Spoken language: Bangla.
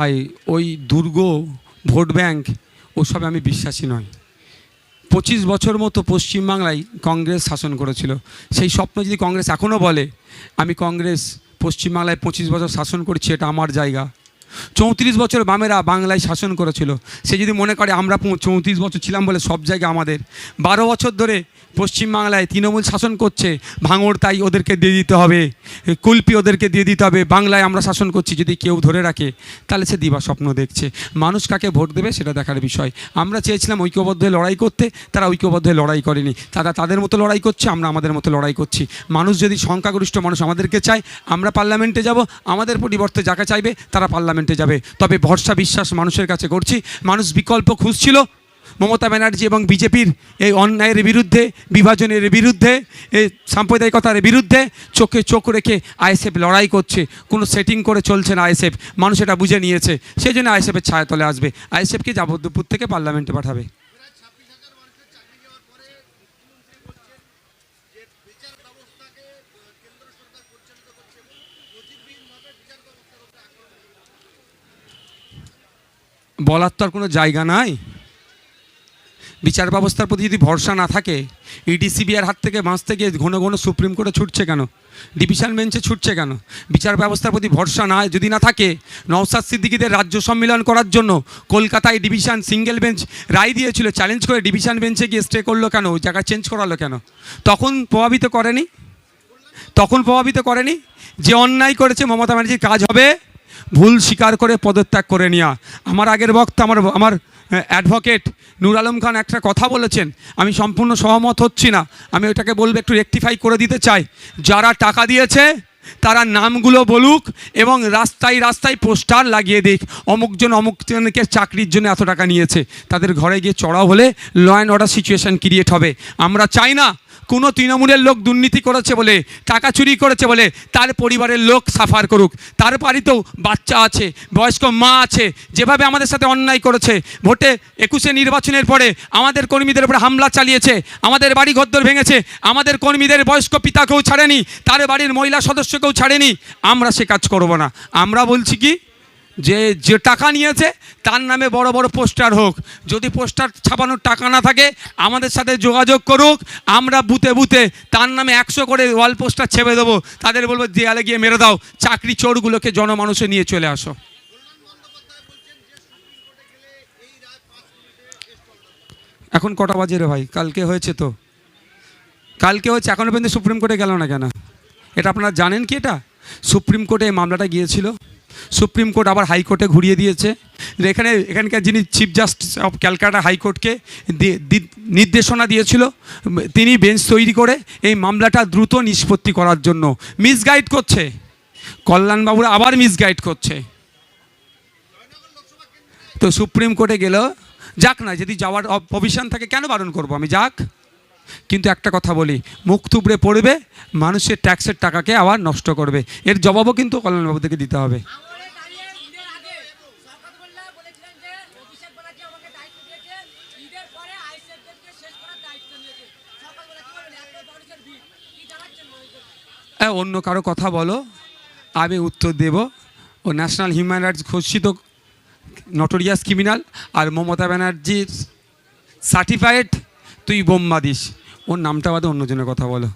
ভাই ওই দুর্গ ভোট ব্যাংক ওসবে আমি বিশ্বাসী নয়। 25 বছর মতো পশ্চিমবাংলায় কংগ্রেস শাসন করেছিল। সেই স্বপ্ন যদি কংগ্রেস এখনও বলে আমি কংগ্রেস পশ্চিমবাংলায় 25 বছর শাসন করছি, এটা আমার জায়গা। 34 বছর বামেরা বাংলায় শাসন করেছিল, সে যদি মনে করে আমরা 34 বছর ছিলাম বলে সব জায়গা আমাদের। 12 বছর ধরে পশ্চিমবাংলায় তৃণমূল শাসন করছে, ভাঙড় তাই ওদেরকে দিয়ে দিতে হবে, কুলপি ওদেরকে দিয়ে দিতে হবে, বাংলায় আমরা শাসন করছি যদি কেউ ধরে রাখে তাহলে সে দিবা স্বপ্ন দেখছে। মানুষ কাকে ভোট দেবে সেটা দেখার বিষয়। আমরা চেয়েছিলাম ঐক্যবদ্ধ হয়ে লড়াই করতে, তারা ঐক্যবদ্ধ হয়ে লড়াই করেনি। তারা তাদের মতো লড়াই করছে, আমরা আমাদের মতো লড়াই করছি। মানুষ যদি সংখ্যাগরিষ্ঠ মানুষ আমাদেরকে চায়, আমরা পার্লামেন্টে যাব, আমাদের পরিবর্তে যাকে চাইবে তারা পার্লামেন্টে যাবে। তবে ভরসা বিশ্বাস মানুষের কাছে করছি। মানুষ বিকল্প খুঁজছিল, মমতা ব্যানার্জি এবং বিজেপির এই অন্যায়ের বিরুদ্ধে, বিভাজনের বিরুদ্ধে, এই সাম্প্রদায়িকতার বিরুদ্ধে চোখে চোখ রেখে আইএসএফ লড়াই করছে। কোনো সেটিং করে চলছে না আইএসএফ, মানুষ এটা বুঝে নিয়েছে। সেই জন্য আইএসএফের ছায়াতলে আসবে, আইএসএফকে যাবতীয়পুর থেকে পার্লামেন্টে পাঠাবে। বলার তো আর কোনো জায়গা নাই। বিচার ব্যবস্থার প্রতি যদি ভরসা না থাকে, ইডি সিবিআইয়ের হাত থেকে বাঁচতে গিয়ে ঘন ঘন সুপ্রিম কোর্টে ছুটছে কেন, ডিভিশন বেঞ্চে ছুটছে কেন? বিচার ব্যবস্থার প্রতি ভরসা না যদি না থাকে, নওশাদ সিদ্দিকীদের রাজ্য সম্মেলন করার জন্য কলকাতায় ডিভিশন সিঙ্গেল বেঞ্চ রায় দিয়েছিল, চ্যালেঞ্জ করে ডিভিশন বেঞ্চে গিয়ে স্টে করলো কেন, ওই জায়গা চেঞ্জ করালো কেন? তখন প্রভাবিত করেনি। যে অন্যায় করেছে মমতা ব্যানার্জির কাজ হবে ভুল স্বীকার করে পদত্যাগ করে নেওয়া। আমার আগের বক্তা আমার অ্যাডভোকেট নূর আলম খান একটা কথা বলেছেন, আমি সম্পূর্ণ সহমত হচ্ছি না, আমি ওইটাকে বলবো একটু রেকটিফাই করে দিতে চাই। যারা টাকা দিয়েছে তারা নামগুলো বলুক এবং রাস্তায় রাস্তায় পোস্টার লাগিয়ে দিক, অমুকজনকে চাকরির জন্য এত টাকা নিয়েছে। তাদের ঘরে গিয়ে চড়াও হলে law and order situation create হবে। আমরা চাই না কোনো তৃণমূলের লোক দুর্নীতি করেছে বলে, টাকা চুরি করেছে বলে তার পরিবারের লোক সাফার করুক। তার বাড়িতেও বাচ্চা আছে, বয়স্ক মা আছে, যেভাবে আমাদের সাথে অন্যায় করেছে। ভোটে 21 নির্বাচনের পরে আমাদের কর্মীদের উপরে হামলা চালিয়েছে, আমাদের বাড়ি ঘরদোর ভেঙেছে, আমাদের কর্মীদের বয়স্ক পিতাকেও ছাড়েনি, তার বাড়ির মহিলা সদস্যকেও ছাড়েনি। আমরা সে কাজ করব না। আমরা বলছি কি, যে টাকা নিয়েছে তার নামে বড় বড় পোস্টার হোক। যদি পোস্টার ছাপানোর টাকা না থাকে আমাদের সাথে যোগাযোগ করুক, আমরা বুথে বুথে তার নামে 100 করে ওয়াল পোস্টার ছেপে দেবো। তাদের বলবো দেয়ালে গিয়ে মেরে দাও, চাকরি চোরগুলোকে জনমানুষে নিয়ে চলে আসো। এখন কটা বাজে রে ভাই? কালকে হয়েছে, এখনো পর্যন্ত সুপ্রিম কোর্টে গেল না কেন? এটা আপনারা জানেন কি? এটা সুপ্রিম কোর্টে এই মামলাটা গিয়েছিল, সুপ্রিম কোর্ট আবার হাইকোর্টে ঘুরিয়ে দিয়েছে। এখানকার যিনি চিফ জাস্টিস অফ ক্যালকাটা হাইকোর্টকে নির্দেশনা দিয়েছিল, তিনি বেঞ্চ তৈরি করে এই মামলাটা দ্রুত নিষ্পত্তি করার জন্য মিসগাইড করছে। কল্যাণবাবুরা আবার মিসগাইড করছে। তো সুপ্রিম কোর্টে গেল, যাক না, যদি যাওয়ার প্রভিশন থাকে কেন বারণ করবো আমি? যাক। কিন্তু একটা কথা বলি, মুখ থুবড়ে পড়বে, মানুষের ট্যাক্সের টাকাকে আবার নষ্ট করবে। এর জবাবও কিন্তু কল্যাণবাবুদেরকে দিতে হবে। অন্য কারো কথা বলো, আমি উত্তর দেব। ও ন্যাশনাল হিউম্যান রাইটস ঘোষিত নটোরিয়াস ক্রিমিনাল, আর মমতা ব্যানার্জির সার্টিফাইড তুই বোম্বা দিস। ওর নামটা বাদে অন্যজনের কথা বলো।